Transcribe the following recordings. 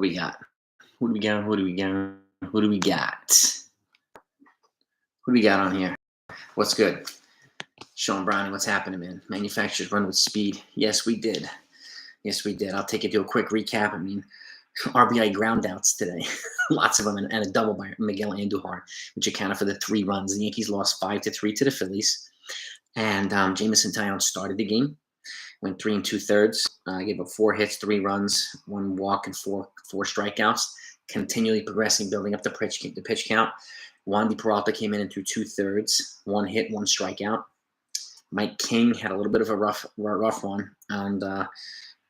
What we got? Who do we got? Who do we got? Who do we got? Who do we got on here? What's good? Sean Browning, what's happening, man? Manufacturers run with speed. Yes, we did. Yes, we did. I'll take you to a quick recap. I mean, RBI groundouts today. Lots of them, and a double by Miguel Andujar, which accounted for the 3 runs. The Yankees lost 5-3 to the Phillies. And Jamison Tyone started the game. Went 3 2/3. Gave up 4 hits, 3 runs, 1 walk, and four strikeouts. Continually progressing, building up the pitch count. Wandy Peralta came in and threw 2/3, 1 hit, 1 strikeout. Mike King had a little bit of a rough one, and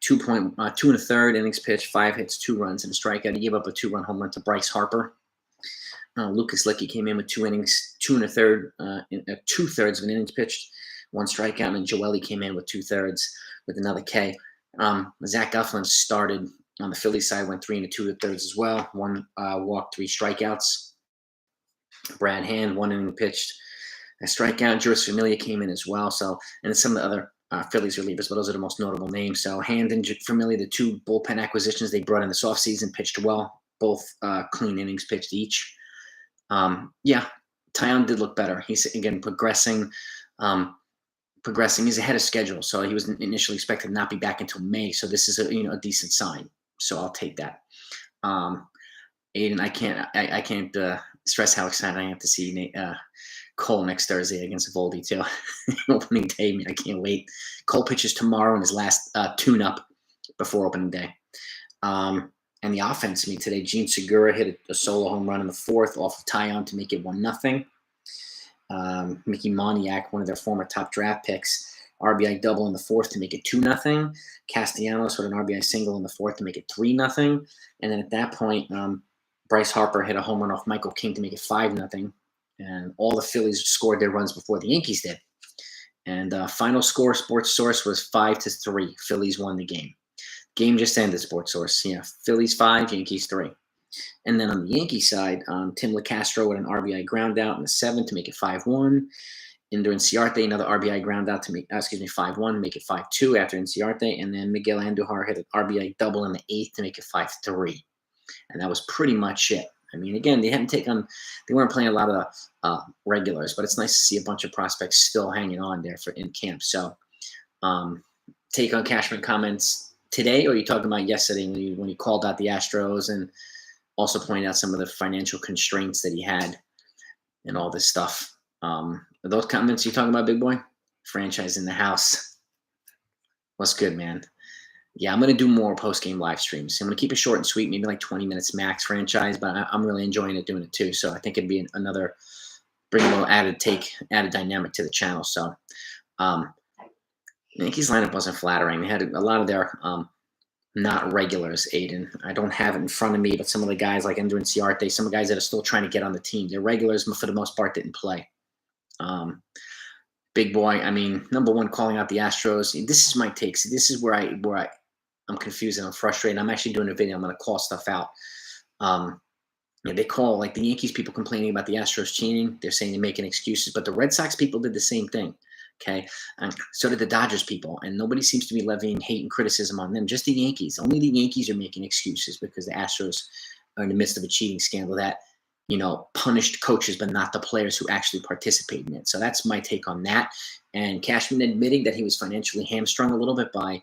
2 1/3 innings pitched, 5 hits, 2 runs, and a strikeout. He gave up a 2-run home run to Bryce Harper. Lucas Licky came in with 2 innings, 2 1/3, 2/3 of an innings pitched, 1 strikeout, and Joely came in with 2/3 with another K. Zach Eflin started on the Phillies side, went 3 2/3 as well, 1 walk, 3 strikeouts. Brad Hand, 1 inning pitched, a strikeout. Juris Familia came in as well. So, and some of the other Phillies relievers, but those are the most notable names. So Hand and Familia, the 2 bullpen acquisitions they brought in this offseason, pitched well. Both clean innings pitched each. Yeah, Tyone did look better. He's again progressing. He's ahead of schedule, so he was initially expected to not be back until May. So this is a decent sign. So I'll take that. Aiden, I can't stress how excited I am to see Cole next Thursday against Voldy too. Opening day, I can't wait. Cole pitches tomorrow in his last tune-up before opening day. And the offense, today Gene Segura hit a solo home run in the 4th off of Tyone to make it 1-0. Mickey Moniak, one of their former top draft picks, RBI double in the 4th to make it 2-0. Castellanos with an RBI single in the 4th to make it 3-0. And then at that point, Bryce Harper hit a home run off Michael King to make it 5-0. And all the Phillies scored their runs before the Yankees did. And final score, Sports Source, was 5-3. Phillies won the game. Game just ended, Sports Source. Yeah, Phillies 5, Yankees 3. And then on the Yankee side, Tim LeCastro with an RBI ground out in the 7th to make it 5-1. Ender Inciarte, another RBI ground out to make 5-1, make it 5-2 after Inciarte. And then Miguel Andujar hit an RBI double in the 8th to make it 5-3. And that was pretty much it. Again, they weren't playing a lot of the regulars, but it's nice to see a bunch of prospects still hanging on there in camp. So, take on Cashman comments today, or are you talking about yesterday when you called out the Astros and also pointed out some of the financial constraints that he had and all this stuff? Are those comments you talking about, big boy? Franchise in the house. What's good, man? Yeah, I'm going to do more post-game live streams. I'm going to keep it short and sweet, maybe like 20 minutes max franchise, but I'm really enjoying doing it too. So I think it'd be another, bring a little added dynamic to the channel. So the Yankees lineup wasn't flattering. They had a lot of their not regulars, Aiden. I don't have it in front of me, but some of the guys like Ender Inciarte, some of the guys that are still trying to get on the team, their regulars for the most part didn't play. Big boy, number one, calling out the Astros. This is my takes. This is where I'm confused and I'm frustrated. I'm actually doing a video. I'm going to call stuff out. They call, like the Yankees people complaining about the Astros cheating. They're saying they're making excuses, but the Red Sox people did the same thing. Okay. And so did the Dodgers people. And nobody seems to be levying hate and criticism on them. Just the Yankees. Only the Yankees are making excuses because the Astros are in the midst of a cheating scandal that, punished coaches, but not the players who actually participated in it. So that's my take on that. And Cashman admitting that he was financially hamstrung a little bit by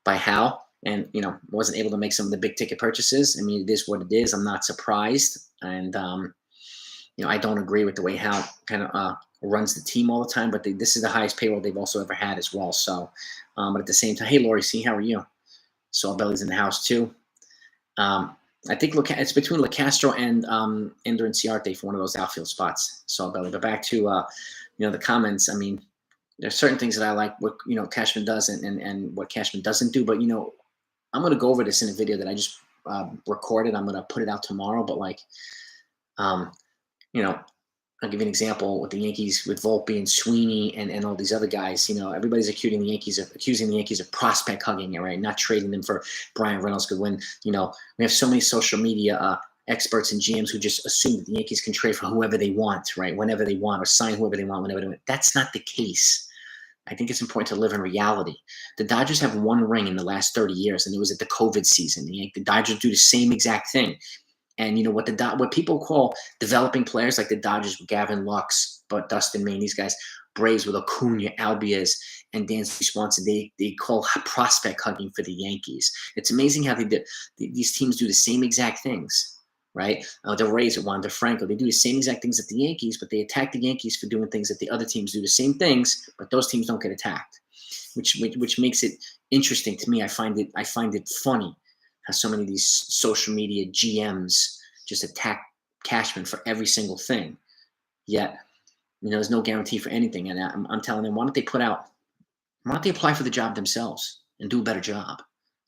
Hal and, wasn't able to make some of the big ticket purchases. It is what it is. I'm not surprised. And, I don't agree with the way Hal kind of runs the team all the time, but this is the highest payroll they've also ever had as well. So, but at the same time, hey, Lori C, how are you? Saul Belly's in the house too. I think it's between LeCastro and Ender Inciarte for one of those outfield spots, Saul Belly. But back to, the comments. There's certain things that I like what, Cashman does and what Cashman doesn't do. But, I'm going to go over this in a video that I just recorded. I'm going to put it out tomorrow. But I'll give you an example with the Yankees, with Volpe and Sweeney and all these other guys. Everybody's accusing the Yankees of prospect hugging it, right? Not trading them for Brian Reynolds. Because when, we have so many social media experts and GMs who just assume that the Yankees can trade for whoever they want, right? Whenever they want, or sign whoever they want, whenever they want. That's not the case. I think it's important to live in reality. The Dodgers have one ring in the last 30 years, and it was at the COVID season. The Dodgers do the same exact thing. And you know what people call developing players like the Dodgers with Gavin Lux, but Dustin May, these guys, Braves with Acuna, Albies, and Dansby Swanson, they call prospect hugging for the Yankees. It's amazing how these teams do the same exact things, right? The Rays with Wander Franco, they do the same exact things at the Yankees, but they attack the Yankees for doing things that the other teams do the same things, but those teams don't get attacked, which makes it interesting to me. I find it funny how so many of these social media GMs just attack Cashman for every single thing. Yet, there's no guarantee for anything. And I'm telling them, why don't they apply for the job themselves and do a better job,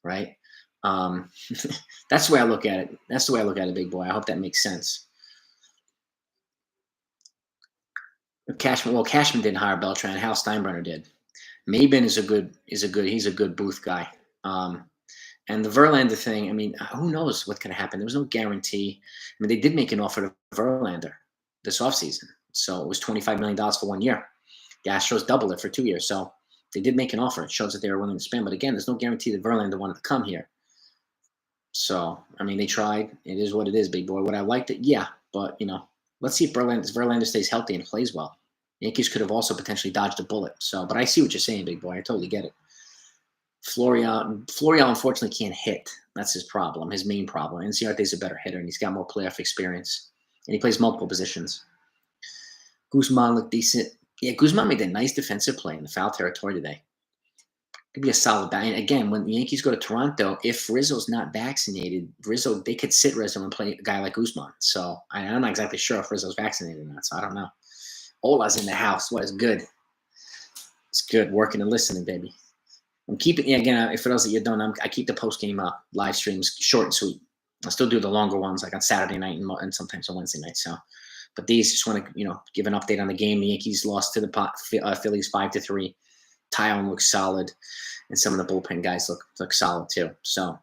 right? That's the way I look at it. That's the way I look at it, big boy. I hope that makes sense. Cashman didn't hire Beltran. Hal Steinbrenner did. Maben he's a good booth guy. And the Verlander thing, I mean, who knows what can happen? There was no guarantee. I mean, they did make an offer to Verlander this offseason. So it was $25 million for 1 year. The Astros doubled it for 2 years. So they did make an offer. It shows that they were willing to spend. But again, there's no guarantee that Verlander wanted to come here. So, I mean, they tried. It is what it is, big boy. Would I liked it? Yeah. But, let's see if Verlander stays healthy and plays well. The Yankees could have also potentially dodged a bullet. So, but I see what you're saying, big boy. I totally get it. Florial unfortunately can't hit. That's his problem, his main problem. Inciarte's a better hitter, and he's got more playoff experience. And he plays multiple positions. Guzman looked decent. Yeah, Guzman made a nice defensive play in the foul territory today. Could be a solid bat. And again, when the Yankees go to Toronto, if Rizzo's not vaccinated, they could sit Rizzo and play a guy like Guzman. So I'm not exactly sure if Rizzo's vaccinated or not, so I don't know. Ola's in the house. What is good? It's good. Working and listening, baby. I'm keeping, again, for those that you don't know, I keep the post-game live streams short and sweet. I still do the longer ones, like on Saturday night and sometimes on Wednesday night. So, but these just want to, give an update on the game. The Yankees lost to the Phillies 5-3. Tyon looks solid, and some of the bullpen guys look solid too. So,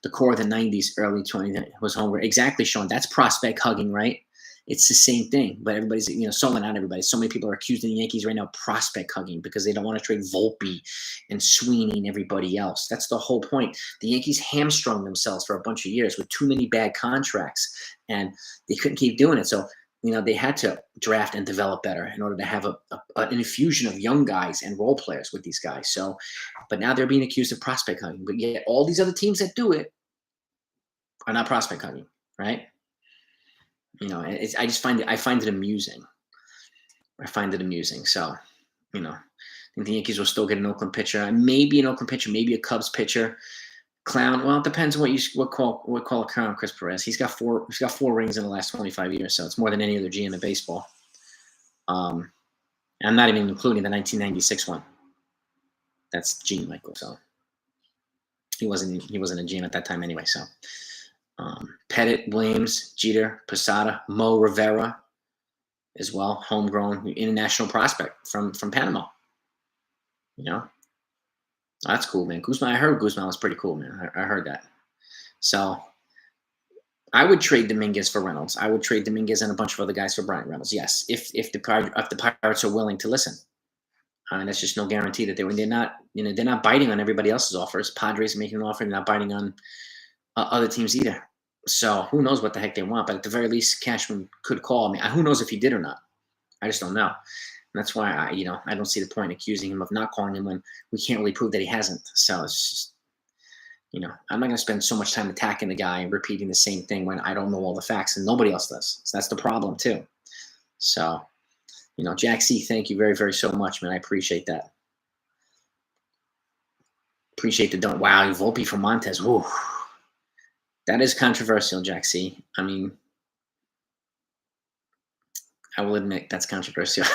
the core of the '90s, early 20s was Homer. Exactly, Sean. That's prospect hugging, right? It's the same thing, but everybody's, not everybody. So many people are accusing the Yankees right now of prospect hugging because they don't want to trade Volpe and Sweeney and everybody else. That's the whole point. The Yankees hamstrung themselves for a bunch of years with too many bad contracts, and they couldn't keep doing it. So, they had to draft and develop better in order to have an infusion of young guys and role players with these guys. So, but now they're being accused of prospect hugging. But yet all these other teams that do it are not prospect hugging, right? I find it amusing. I find it amusing. So, I think the Yankees will still get an Oakland pitcher, maybe an Oakland pitcher, maybe a Cubs pitcher. Clown. Well, it depends on what call a clown. Chris Perez. He's got four rings in the last 25 years, so it's more than any other GM in baseball. I'm not even including the 1996 one. That's Gene Michael. So he wasn't a GM at that time anyway. So. Pettit, Williams, Jeter, Posada, Mo Rivera as well, homegrown international prospect from Panama. That's cool, man. Guzman, I heard Guzman was pretty cool, man. I heard that. So I would trade Dominguez for Reynolds. I would trade Dominguez and a bunch of other guys for Brian Reynolds. Yes, if the Pirates are willing to listen. And that's just no guarantee that they're not biting on everybody else's offers. Padres making an offer, they're not biting on other teams either. So who knows what the heck they want, but at the very least, Cashman could call me. Who knows if he did or not? I just don't know. And that's why I don't see the point in accusing him of not calling him when we can't really prove that he hasn't. So it's just, I'm not going to spend so much time attacking the guy and repeating the same thing when I don't know all the facts and nobody else does. So that's the problem too. So, Jack C, thank you very, very so much, man. I appreciate that. Appreciate the don't. Wow, Volpe for Montez. Woo. That is controversial, Jack C. I mean, I will admit that's controversial.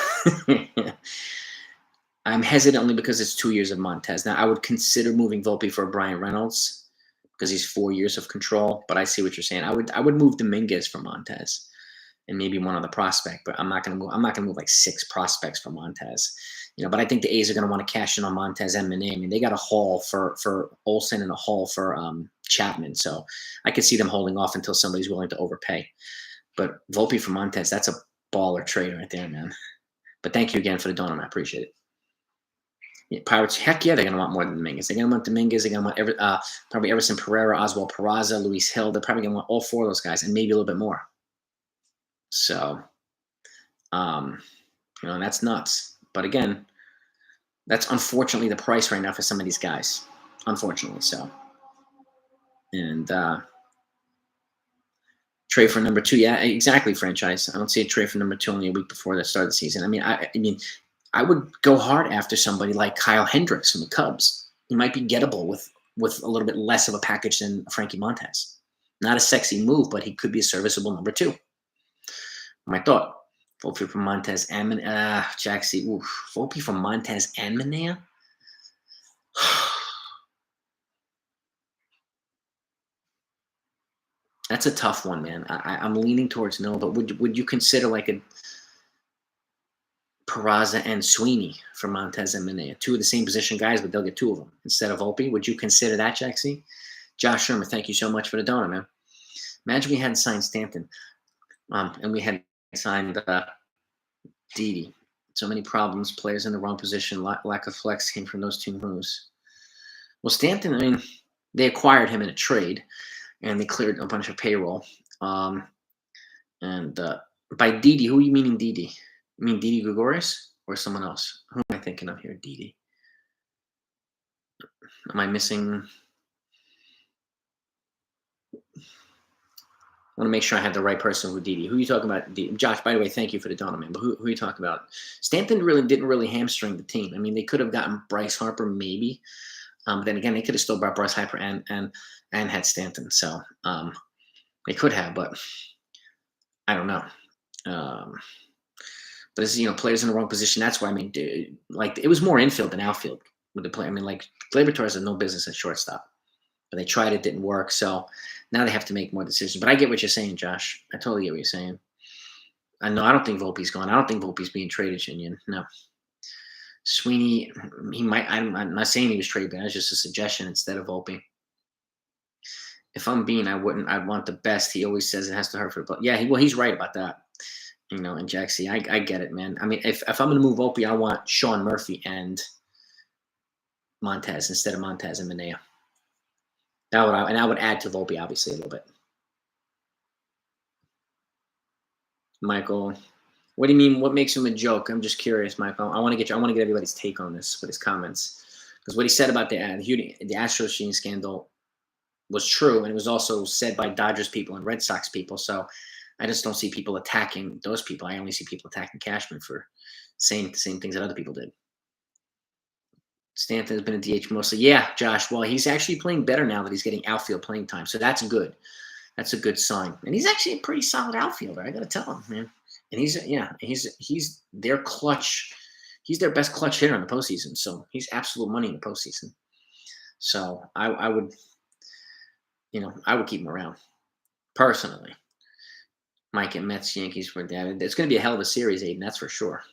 I'm hesitant only because it's 2 years of Montez. Now, I would consider moving Volpe for Brian Reynolds because he's 4 years of control. But I see what you're saying. I would move Dominguez for Montez and maybe one other prospect. But I'm not going to move like 6 prospects for Montez. But I think the A's are going to want to cash in on Montez and Manet. I mean, they got a haul for Olsen and a haul for Chapman. So I could see them holding off until somebody's willing to overpay. But Volpe for Montez, that's a baller trade right there, man. But thank you again for the donut. I appreciate it. Yeah, Pirates, heck yeah, they're gonna want more than Dominguez. They're gonna want Dominguez. They're gonna want probably Everson Pereira, Oswald Peraza, Luis Hill. They're probably gonna want all four of those guys, and maybe a little bit more. So, and that's nuts. But again, that's unfortunately the price right now for some of these guys. Unfortunately, so. And trade for number 2, yeah, exactly. Franchise. I don't see a trade for number 2 only a week before the start of the season. I mean, I would go hard after somebody like Kyle Hendricks from the Cubs. He might be gettable with a little bit less of a package than Frankie Montez. Not a sexy move, but he could be a serviceable number 2. My thought. Volpe from Montez and Jaxie. Volpe from Montez and Manaea. That's a tough one, man. I'm leaning towards no, but would you consider like a Peraza and Sweeney for Montez and Manaea? 2 of the same position guys, but they'll get 2 of them instead of Volpe. Would you consider that, Jaxie? Josh Sherman, thank you so much for the donor, man. Imagine we hadn't signed Stanton, and we had signed Didi. So many problems, players in the wrong position, lack of flex came from those 2 moves. Well, Stanton, I mean, they acquired him in a trade, and they cleared a bunch of payroll. And by Didi, who are you meaning Didi? You mean Didi Gregorius or someone else? Who am I thinking of here, Didi? Am I missing? I want to make sure I have the right person with Didi. Who are you talking about? Josh, by the way, thank you for the donor, man. But who are you talking about? Stanton didn't really hamstring the team. I mean, they could have gotten Bryce Harper maybe. But then again, they could have still brought Bryce Harper and had Stanton. So they could have, but I don't know. But it's, players in the wrong position. That's why, I mean, dude, like, it was more infield than outfield with the play. I mean, like, Gleyber Torres had no business at shortstop. But they tried it, didn't work. So now they have to make more decisions. But I get what you're saying, Josh. I totally get what you're saying. I don't think Volpe's gone. I don't think Volpe's being traded, Shinyan. No. Sweeney, he might. I'm not saying he was traded, but that's just a suggestion instead of Volpe. If I'm Bean, I wouldn't. I'd want the best. He always says it has to hurt for the play. Yeah, he's right about that. And Jaxie, I get it, man. I mean, if I'm going to move Volpe, I want Sean Murphy and Montez instead of Montez and Manaea. I would add to Volpe, obviously, a little bit. Michael, what do you mean? What makes him a joke? I'm just curious, Michael. I want to get everybody's take on this with his comments, because what he said about the Astros cheating scandal was true, and it was also said by Dodgers people and Red Sox people. So I just don't see people attacking those people. I only see people attacking Cashman for saying the same things that other people did. Stanton has been a DH mostly. Yeah, Josh. Well, he's actually playing better now that he's getting outfield playing time. So that's good. That's a good sign. And he's actually a pretty solid outfielder. I got to tell him, man. And he's their clutch. He's their best clutch hitter in the postseason. So he's absolute money in the postseason. So I would keep him around personally. Mike and Mets, Yankees for that. It's going to be a hell of a series, Aiden. That's for sure.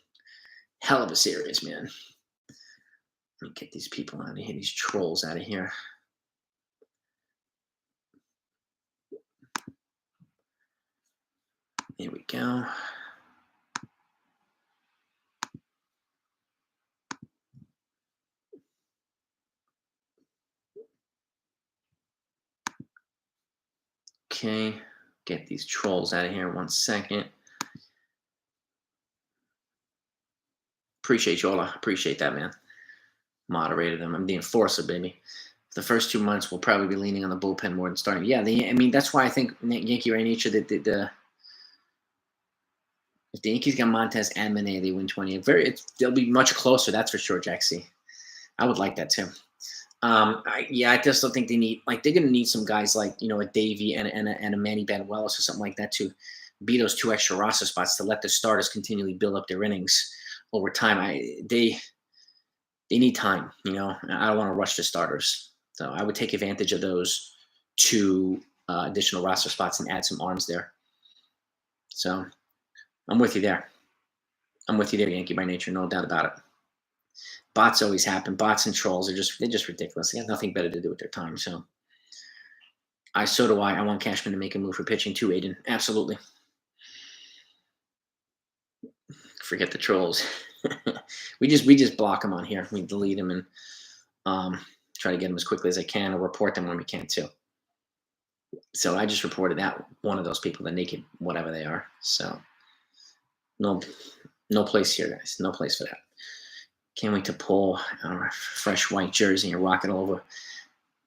Hell of a series, man. Let me get these people out of here, these trolls out of here. Here we go. Okay, get these trolls out of here 1 second. Appreciate you all. I appreciate that, man. Moderated them. I'm the enforcer, baby. The first 2 months, we'll probably be leaning on the bullpen more than starting. Yeah, that's why I think Yankee right nature that if the Yankees got Montez and Manaea, they win 20. They'll be much closer. That's for sure, Jaxie. I would like that too. I just don't think they need, like, they're going to need some guys like, a Davey and a Manny Banuelos or something like that to be those 2 extra roster spots to let the starters continually build up their innings over time. They need time, I don't want to rush the starters. So I would take advantage of those 2 additional roster spots and add some arms there. So I'm with you there. Yankee by nature, no doubt about it. Bots always happen. Bots and trolls they're just ridiculous. They have nothing better to do with their time. So so do I. I want Cashman to make a move for pitching too, Aiden. Absolutely. Forget the trolls. we just block them on here. We delete them and try to get them as quickly as I can, or report them when we can too. So I just reported that one of those people, the naked whatever they are. So no place here, guys. No place for that. Can't wait to pull a fresh white jersey and rock it all over.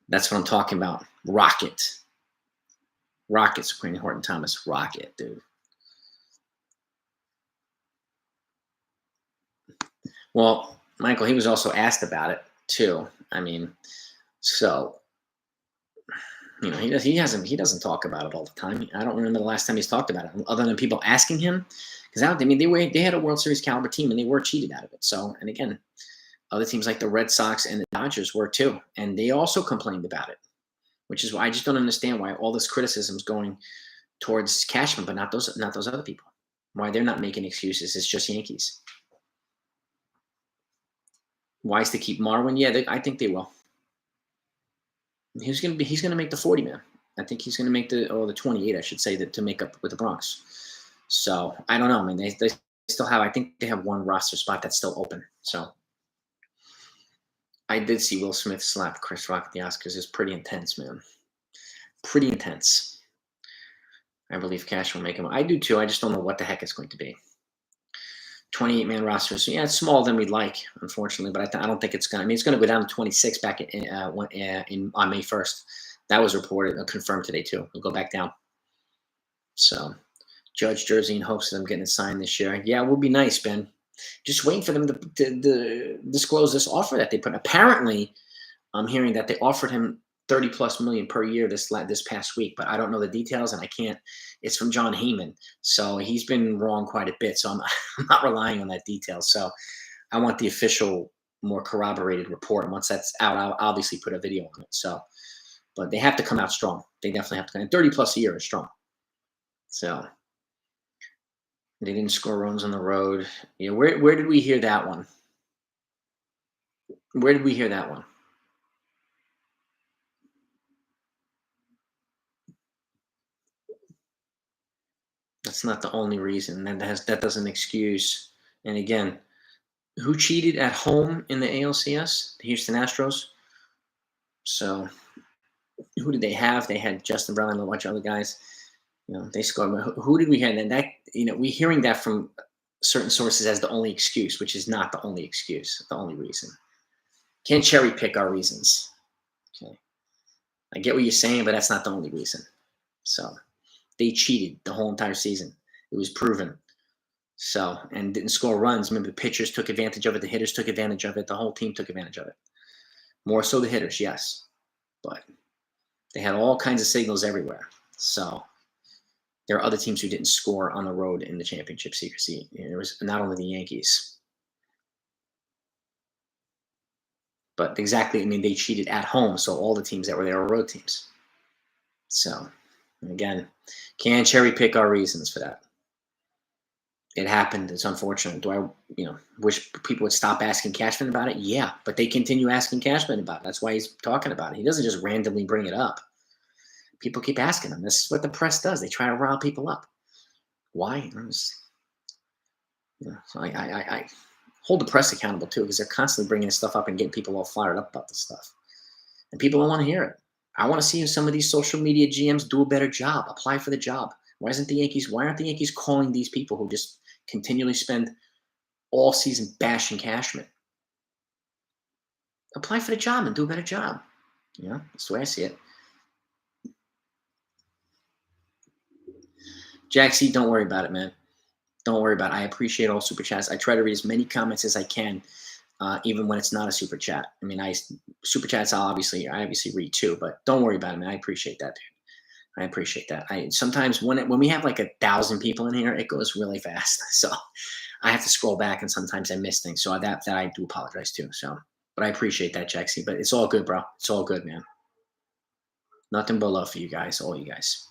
That's what I'm talking about. Rocket. Rockets, Queen Horton Thomas. Rocket, dude. Well, Michael, he was also asked about it too. I mean, so he doesn't talk about it all the time. I don't remember the last time he's talked about it, other than people asking him. Because they had a World Series caliber team and they were cheated out of it. So, and again, other teams like the Red Sox and the Dodgers were too, and they also complained about it, which is why I just don't understand why all this criticism is going towards Cashman, but not those other people. Why they're not making excuses? It's just Yankees. Wise to keep Marwin? Yeah, I think they will. He's gonna make the 40 man. I think he's gonna make the 28, I should say, to make up with the Bronx. So I don't know. I mean, they still have. I think they have one roster spot that's still open. So I did see Will Smith slap Chris Rock at the Oscars. It's pretty intense, man. Pretty intense. I believe Cash will make him. I do too. I just don't know what the heck it's going to be. 28-man roster. So yeah, it's smaller than we'd like, unfortunately. But I don't think it's going to. I mean, it's going to go down to 26 back on May 1st. That was reported, confirmed today too. We'll go back down. So Judge jersey in hopes of them getting it signed this year. Yeah, it would be nice, Ben. Just waiting for them to disclose this offer that they put. Apparently, I'm hearing that they offered him $30+ million per year this past week, but I don't know the details and I can't. It's from John Heyman, so he's been wrong quite a bit. So I'm not relying on that detail. So I want the official, more corroborated report. And once that's out, I'll obviously put a video on it. So, but they have to come out strong. They definitely have to come. And 30+ a year is strong. So they didn't score runs on the road. Yeah, where did we hear that one? Where did we hear that one? That's not the only reason. That doesn't excuse. And again, who cheated at home in the ALCS? The Houston Astros. So who did they have? They had Justin Brown and a bunch of other guys. They scored. Who did we have? And that we're hearing that from certain sources as the only excuse, which is not the only excuse, the only reason. Can't cherry pick our reasons. Okay, I get what you're saying, but that's not the only reason. So they cheated the whole entire season. It was proven. So, and didn't score runs. Remember, the pitchers took advantage of it. The hitters took advantage of it. The whole team took advantage of it. More so the hitters, yes. But they had all kinds of signals everywhere. So there are other teams who didn't score on the road in the championship secrecy. It was not only the Yankees. But exactly, I mean, they cheated at home. So all the teams that were there were road teams. So, again, can't cherry pick our reasons for that. It happened. It's unfortunate. Do I, wish people would stop asking Cashman about it? Yeah, but they continue asking Cashman about it. That's why he's talking about it. He doesn't just randomly bring it up. People keep asking him. This is what the press does. They try to rile people up. Why? So I hold the press accountable too, because they're constantly bringing this stuff up and getting people all fired up about this stuff. And people don't want to hear it. I want to see some of these social media GMs do a better job, apply for the job. Why aren't the Yankees calling these people who just continually spend all season bashing Cashman? Apply for the job and do a better job. That's the way I see it. Jack C, don't worry about it, man. Don't worry about it. I appreciate all super chats. I try to read as many comments as I can, even when it's not a super chat. I mean, super chats I obviously read too, but don't worry about it, man. I appreciate that, dude. I appreciate that. Sometimes when we have like 1,000 people in here, it goes really fast. So I have to scroll back, and sometimes I miss things. So that I do apologize too. So, but I appreciate that, Jaxie. But it's all good, bro. It's all good, man. Nothing but love for you guys, all you guys.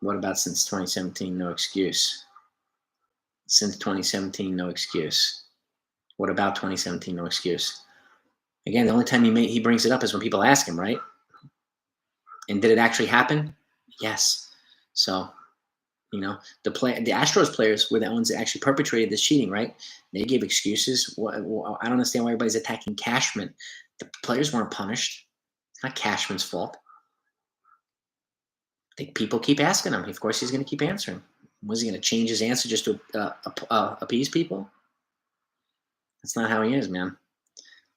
What about since 2017? No excuse. Since 2017, no excuse. What about 2017? No excuse. Again, the only time he brings it up is when people ask him, right? And did it actually happen? Yes. So You know, the Astros players were the ones that actually perpetrated this cheating, right? They gave excuses. I don't understand why everybody's attacking Cashman. The players weren't punished. It's not Cashman's fault. People keep asking him. Of course, he's going to keep answering. Was he going to change his answer just to appease people? That's not how he is, man.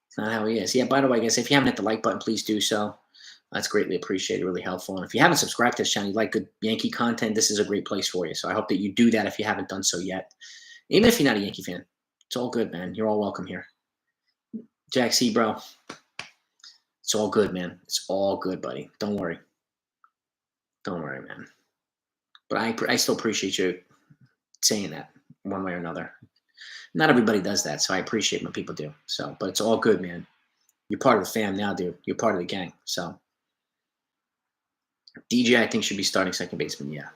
It's not how he is. Yeah, by the way, guys, if you haven't hit the like button, please do so. That's greatly appreciated, really helpful. And if you haven't subscribed to this channel, you like good Yankee content, this is a great place for you. So I hope that you do that if you haven't done so yet. Even if you're not a Yankee fan, it's all good, man. You're all welcome here. Jack C, bro. It's all good, man. It's all good, buddy. Don't worry. Don't worry, man. But I still appreciate you saying that one way or another. Not everybody does that, so I appreciate when people do. So, but it's all good, man. You're part of the fam now, dude. You're part of the gang. So DJ, I think, should be starting second baseman. Yeah.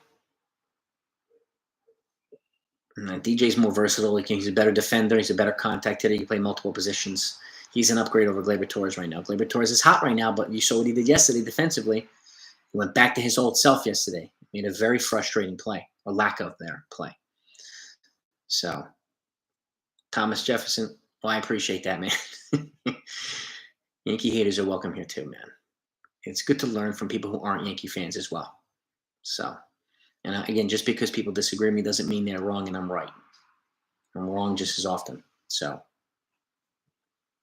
DJ's more versatile. He's a better defender. He's a better contact hitter. He can play multiple positions. He's an upgrade over Gleyber Torres right now. Gleyber Torres is hot right now, but you saw what he did yesterday defensively. He went back to his old self yesterday. Made a very frustrating play, or lack of their play. So, Thomas Jefferson, well, I appreciate that, man. Yankee haters are welcome here too, man. It's good to learn from people who aren't Yankee fans as well. So, and again, just because people disagree with me doesn't mean they're wrong and I'm right. I'm wrong just as often. So,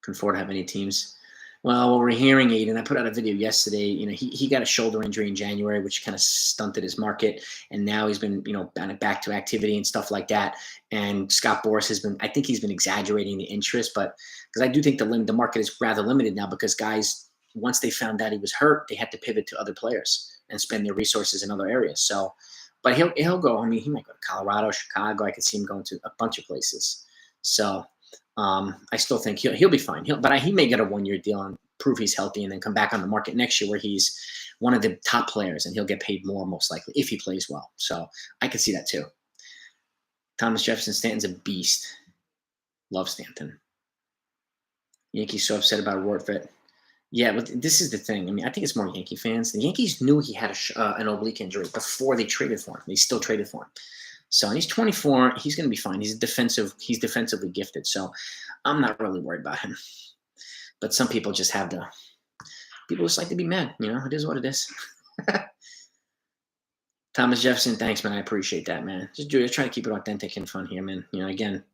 Conforto have any teams? Well, what we're hearing, Aiden, I put out a video yesterday. You know, he got a shoulder injury in January, which kind of stunted his market, and now he's been, you know, back to activity and stuff like that. And Scott Boras has been, I think he's been exaggerating the interest, but because I do think the market is rather limited now because guys, once they found out he was hurt, they had to pivot to other players and spend their resources in other areas. So, but he'll go. I mean, he might go to Colorado, Chicago. I could see him going to a bunch of places. So. I still think he'll be fine. He may get a 1-year deal and prove he's healthy, and then come back on the market next year where he's one of the top players, and he'll get paid more most likely if he plays well. So I could see that too. Thomas Jefferson Stanton's a beast. Love Stanton. Yankees so upset about Rortvedt. Yeah, but this is the thing. I mean, I think it's more Yankee fans. The Yankees knew he had an oblique injury before they traded for him. They still traded for him. So, and he's 24. He's going to be fine. He's defensively gifted. So, I'm not really worried about him. But some people just people just like to be mad. You know, it is what it is. Thomas Jefferson, thanks, man. I appreciate that, man. Just try to keep it authentic and fun here, man. You know, again,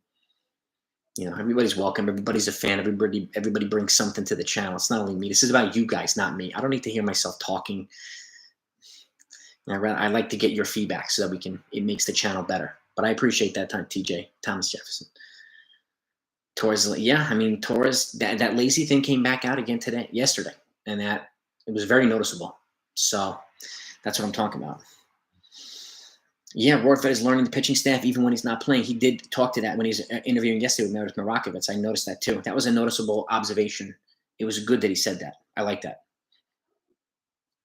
you know, everybody's welcome. Everybody's a fan. Everybody brings something to the channel. It's not only me. This is about you guys, not me. I don't need to hear myself talking. I like to get your feedback so that it makes the channel better. But I appreciate that time, TJ, Thomas Jefferson. Torres, yeah, I mean, Torres, that lazy thing came back out again yesterday, and that it was very noticeable. So that's what I'm talking about. Yeah, Rortvedt is learning the pitching staff even when he's not playing. He did talk to that when he's interviewing yesterday with Meredith Marakovitz. I noticed that too. That was a noticeable observation. It was good that he said that. I like that.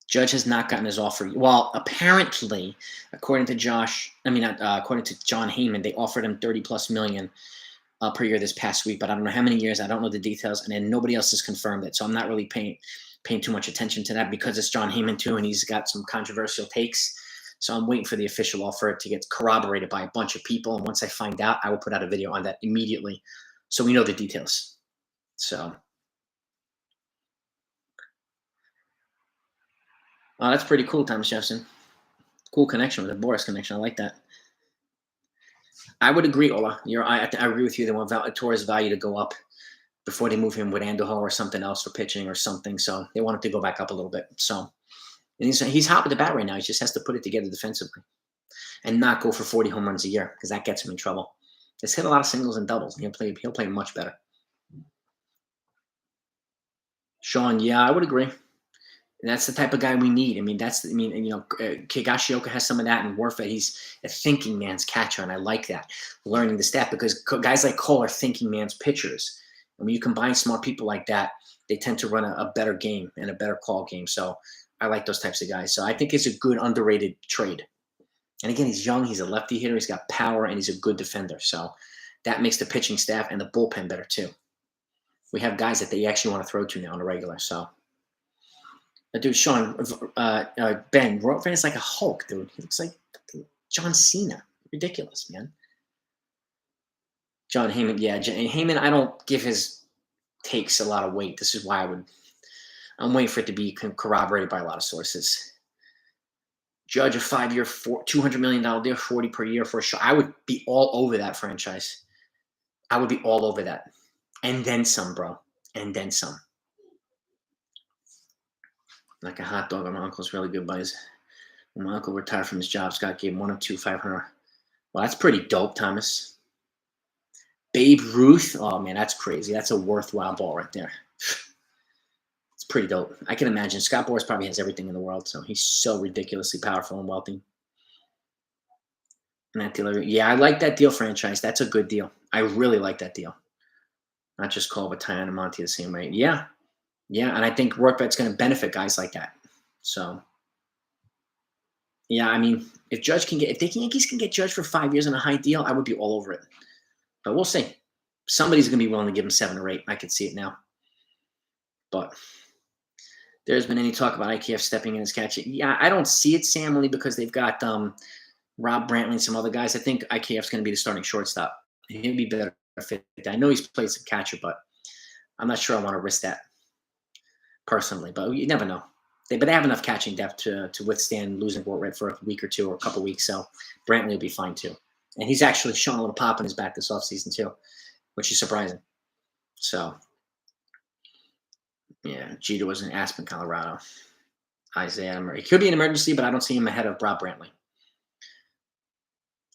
Judge has not gotten his offer. Well, apparently, according to John Heyman, they offered him $30+ million per year this past week, but I don't know how many years. I don't know the details, and then nobody else has confirmed it. So I'm not really paying too much attention to that because it's John Heyman too, and he's got some controversial takes. So I'm waiting for the official offer to get corroborated by a bunch of people, and once I find out, I will put out a video on that immediately, so we know the details. So. Oh, that's pretty cool, Thomas Jefferson. Cool connection with the Boras connection. I like that. I would agree, Ola. I agree with you. They want Torres' value to go up before they move him with Andujar or something else for pitching or something. So they want it to go back up a little bit. So, and he's hot with the bat right now. He just has to put it together defensively and not go for 40 home runs a year because that gets him in trouble. Just hit a lot of singles and doubles, and he'll play much better. Sean, yeah, I would agree. And that's the type of guy we need. I mean, Higashioka has some of that, and Rortvedt, he's a thinking man's catcher, and I like that. Learning the staff because guys like Cole are thinking man's pitchers. And when you combine smart people like that, they tend to run a better game and a better call game. So I like those types of guys. So I think it's a good underrated trade. And again, he's young. He's a lefty hitter. He's got power, and he's a good defender. So that makes the pitching staff and the bullpen better too. We have guys that they actually want to throw to now on a regular. So. Dude, Sean, Ben, Rortvedt is like a Hulk, dude. He looks like John Cena. Ridiculous, man. John Heyman, yeah, Heyman. I don't give his takes a lot of weight. This is why I'm waiting for it to be corroborated by a lot of sources. Judge a 5-year, $200 million deal, 40 per year for a show. I would be all over that franchise. I would be all over that, and then some, bro, and then some. Like a hot dog. My uncle's really good buddies. When my uncle retired from his job, Scott gave him one of two 500. Well, that's pretty dope, Thomas. Babe Ruth. Oh, man, that's crazy. That's a worthwhile ball right there. It's pretty dope. I can imagine. Scott Boras probably has everything in the world, so he's so ridiculously powerful and wealthy. And that deal, yeah, I like that deal franchise. That's a good deal. I really like that deal. Not just call with Tyon and Monty the same way. Yeah. Yeah, and I think WorkBet's going to benefit guys like that. So, yeah, I mean, if the Yankees can get Judge for 5 years on a high deal, I would be all over it. But we'll see. Somebody's going to be willing to give him 7 or 8. I can see it now. But there's been any talk about IKF stepping in as catcher. Yeah, I don't see it, Sam, only because they've got Rob Brantley and some other guys. I think IKF's going to be the starting shortstop. He'll be better fit. I know he's played some catcher, but I'm not sure I want to risk that personally. But you never know. But they have enough catching depth to withstand losing Bortred for a week or two or a couple weeks. So Brantley will be fine too. And he's actually shown a little pop in his back this offseason too, which is surprising. So, yeah, Jeter was in Aspen, Colorado. Isaiah Murray. He could be an emergency, but I don't see him ahead of Rob Brantley.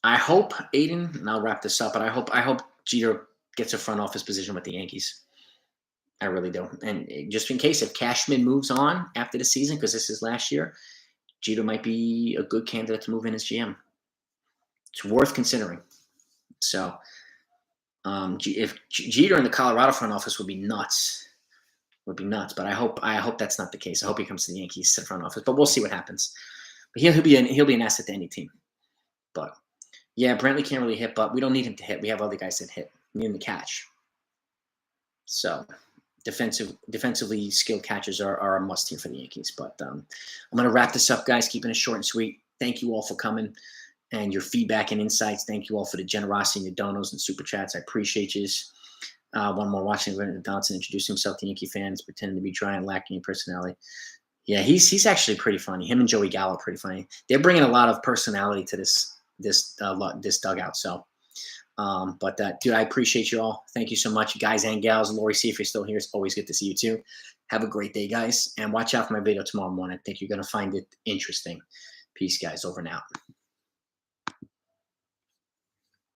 I hope, Aiden, and I'll wrap this up, but I hope Jeter gets a front office position with the Yankees. I really do. And just in case, if Cashman moves on after the season, because this is last year, Jeter might be a good candidate to move in as GM. It's worth considering. So, if Jeter in the Colorado front office would be nuts. But I hope that's not the case. I hope he comes to the Yankees to the front office. But we'll see what happens. But he'll be an asset to any team. But yeah, Brantley can't really hit, but we don't need him to hit. We have other guys that hit. We need him to catch. So defensively skilled catchers are a must here for the Yankees. But I'm going to wrap this up, guys, keeping it short and sweet. Thank you all for coming and your feedback and insights. Thank you all for the generosity and your donos and super chats. I appreciate you. One more watching Donaldson introduce himself to Yankee fans, pretending to be dry and lacking in personality. Yeah, he's actually pretty funny. Him and Joey Gallo are pretty funny. They're bringing a lot of personality to this dugout. So, dude, I appreciate you all. Thank you so much, guys and gals. Lori, see if you're still here. It's always good to see you too. Have a great day, guys, and watch out for my video tomorrow morning. I think you're gonna find it interesting. Peace, guys. Over and out.